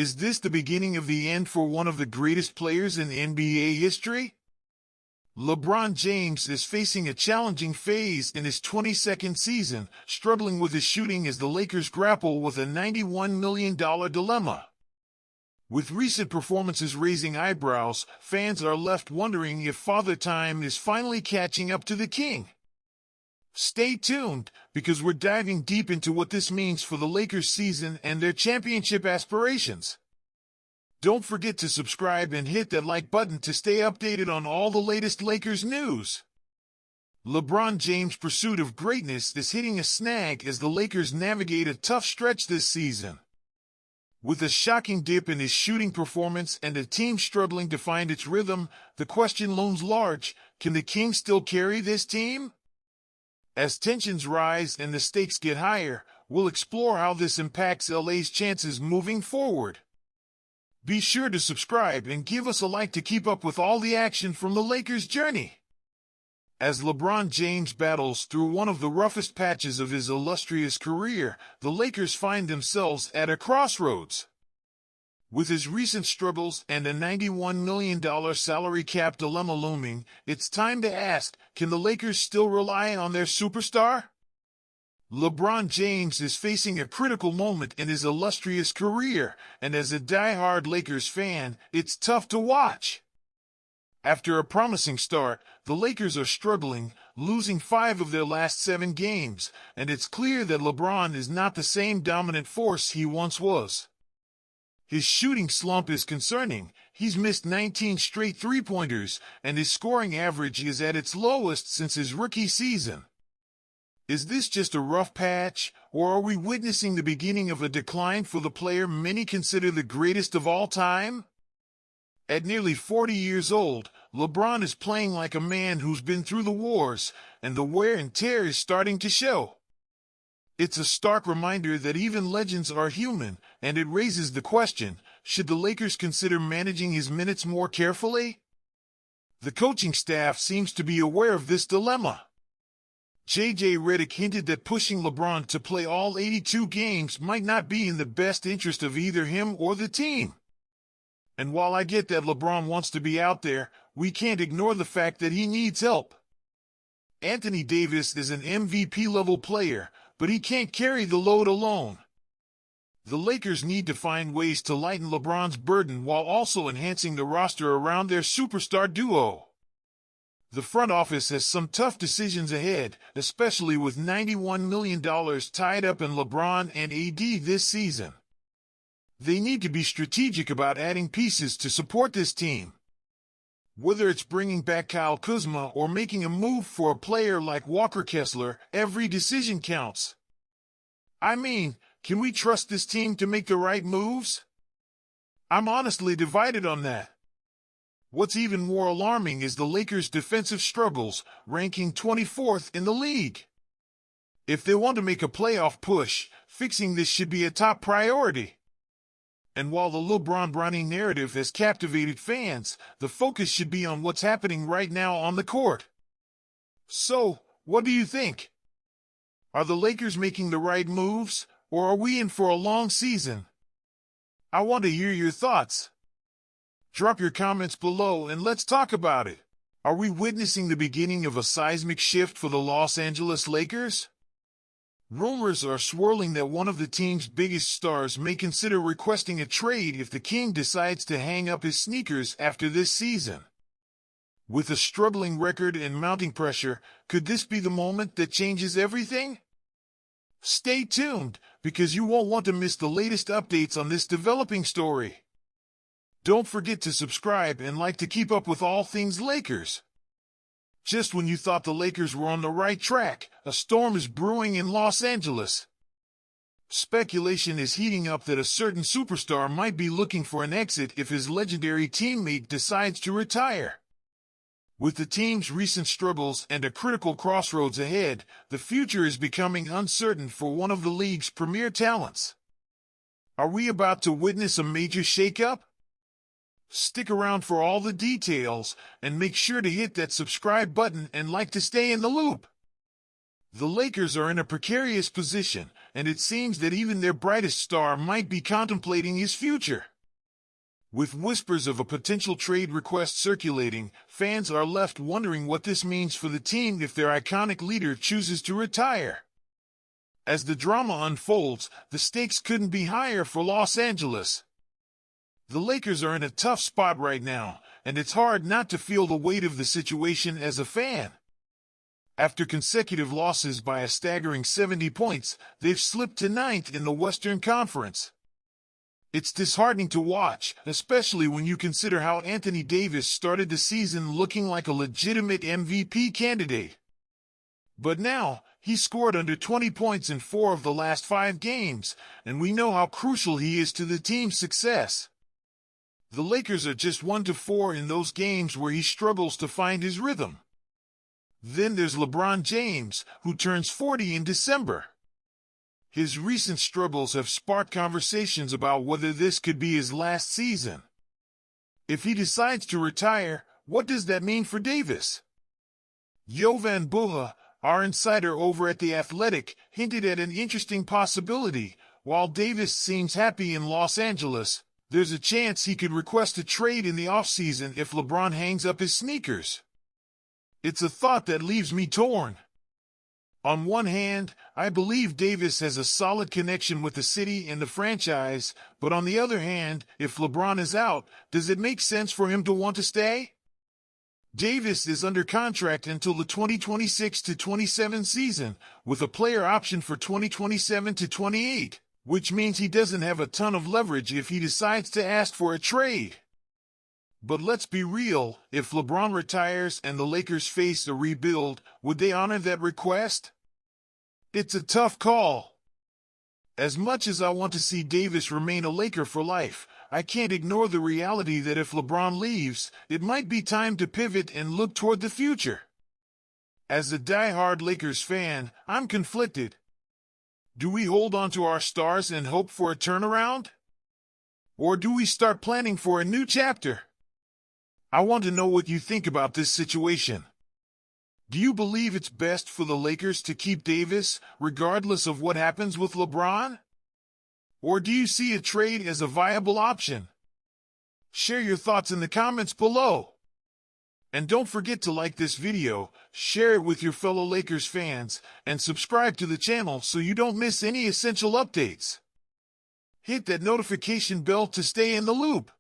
Is this the beginning of the end for one of the greatest players in NBA history? LeBron James is facing a challenging phase in his 22nd season, struggling with his shooting as the Lakers grapple with a $91 million dilemma. With recent performances raising eyebrows, fans are left wondering if Father Time is finally catching up to the King. Stay tuned, because we're diving deep into what this means for the Lakers season and their championship aspirations. Don't forget to subscribe and hit that like button to stay updated on all the latest Lakers news. LeBron James' pursuit of greatness is hitting a snag as the Lakers navigate a tough stretch this season. With a shocking dip in his shooting performance and a team struggling to find its rhythm, the question looms large: can the King still carry this team? As tensions rise and the stakes get higher, we'll explore how this impacts LA's chances moving forward. Be sure to subscribe and give us a like to keep up with all the action from the Lakers' journey. As LeBron James battles through one of the roughest patches of his illustrious career, the Lakers find themselves at a crossroads. With his recent struggles and a $91 million salary cap dilemma looming, it's time to ask, can the Lakers still rely on their superstar? LeBron James is facing a critical moment in his illustrious career, and as a die-hard Lakers fan, it's tough to watch. After a promising start, the Lakers are struggling, losing 5 of their last 7 games, and it's clear that LeBron is not the same dominant force he once was. His shooting slump is concerning. He's missed 19 straight three-pointers, and his scoring average is at its lowest since his rookie season. Is this just a rough patch, or are we witnessing the beginning of a decline for the player many consider the greatest of all time? At nearly 40 years old, LeBron is playing like a man who's been through the wars, and the wear and tear is starting to show. It's a stark reminder that even legends are human, and it raises the question, should the Lakers consider managing his minutes more carefully? The coaching staff seems to be aware of this dilemma. J.J. Redick hinted that pushing LeBron to play all 82 games might not be in the best interest of either him or the team. And while I get that LeBron wants to be out there, we can't ignore the fact that he needs help. Anthony Davis is an MVP-level player, but he can't carry the load alone. The Lakers need to find ways to lighten LeBron's burden while also enhancing the roster around their superstar duo. The front office has some tough decisions ahead, especially with $91 million tied up in LeBron and AD this season. They need to be strategic about adding pieces to support this team. Whether it's bringing back Kyle Kuzma or making a move for a player like Walker Kessler, every decision counts. I mean, can we trust this team to make the right moves? I'm honestly divided on that. What's even more alarming is the Lakers' defensive struggles, ranking 24th in the league. If they want to make a playoff push, fixing this should be a top priority. And while the LeBron Bronny narrative has captivated fans, the focus should be on what's happening right now on the court. So, what do you think? Are the Lakers making the right moves, or are we in for a long season? I want to hear your thoughts. Drop your comments below and let's talk about it. Are we witnessing the beginning of a seismic shift for the Los Angeles Lakers? Rumors are swirling that one of the team's biggest stars may consider requesting a trade if the King decides to hang up his sneakers after this season. With a struggling record and mounting pressure, could this be the moment that changes everything? Stay tuned, because you won't want to miss the latest updates on this developing story. Don't forget to subscribe and like to keep up with all things Lakers. Just when you thought the Lakers were on the right track, a storm is brewing in Los Angeles. Speculation is heating up that a certain superstar might be looking for an exit if his legendary teammate decides to retire. With the team's recent struggles and a critical crossroads ahead, the future is becoming uncertain for one of the league's premier talents. Are we about to witness a major shakeup? Stick around for all the details, and make sure to hit that subscribe button and like to stay in the loop. The Lakers are in a precarious position, and it seems that even their brightest star might be contemplating his future. With whispers of a potential trade request circulating, fans are left wondering what this means for the team if their iconic leader chooses to retire. As the drama unfolds, the stakes couldn't be higher for Los Angeles. The Lakers are in a tough spot right now, and it's hard not to feel the weight of the situation as a fan. After consecutive losses by a staggering 70 points, they've slipped to ninth in the Western Conference. It's disheartening to watch, especially when you consider how Anthony Davis started the season looking like a legitimate MVP candidate. But now, he's scored under 20 points in 4 of the last 5 games, and we know how crucial he is to the team's success. The Lakers are just 1-4 in those games where he struggles to find his rhythm. Then there's LeBron James, who turns 40 in December. His recent struggles have sparked conversations about whether this could be his last season. If he decides to retire, what does that mean for Davis? Jovan Buha, our insider over at The Athletic, hinted at an interesting possibility. While Davis seems happy in Los Angeles, there's a chance he could request a trade in the offseason if LeBron hangs up his sneakers. It's a thought that leaves me torn. On one hand, I believe Davis has a solid connection with the city and the franchise, but on the other hand, if LeBron is out, does it make sense for him to want to stay? Davis is under contract until the 2026-27 season, with a player option for 2027-28, which means he doesn't have a ton of leverage if he decides to ask for a trade. But let's be real, if LeBron retires and the Lakers face a rebuild, would they honor that request? It's a tough call. As much as I want to see Davis remain a Laker for life, I can't ignore the reality that if LeBron leaves, it might be time to pivot and look toward the future. As a die-hard Lakers fan, I'm conflicted. Do we hold on to our stars and hope for a turnaround? Or do we start planning for a new chapter? I want to know what you think about this situation. Do you believe it's best for the Lakers to keep Davis, regardless of what happens with LeBron? Or do you see a trade as a viable option? Share your thoughts in the comments below. And don't forget to like this video, share it with your fellow Lakers fans, and subscribe to the channel so you don't miss any essential updates. Hit that notification bell to stay in the loop.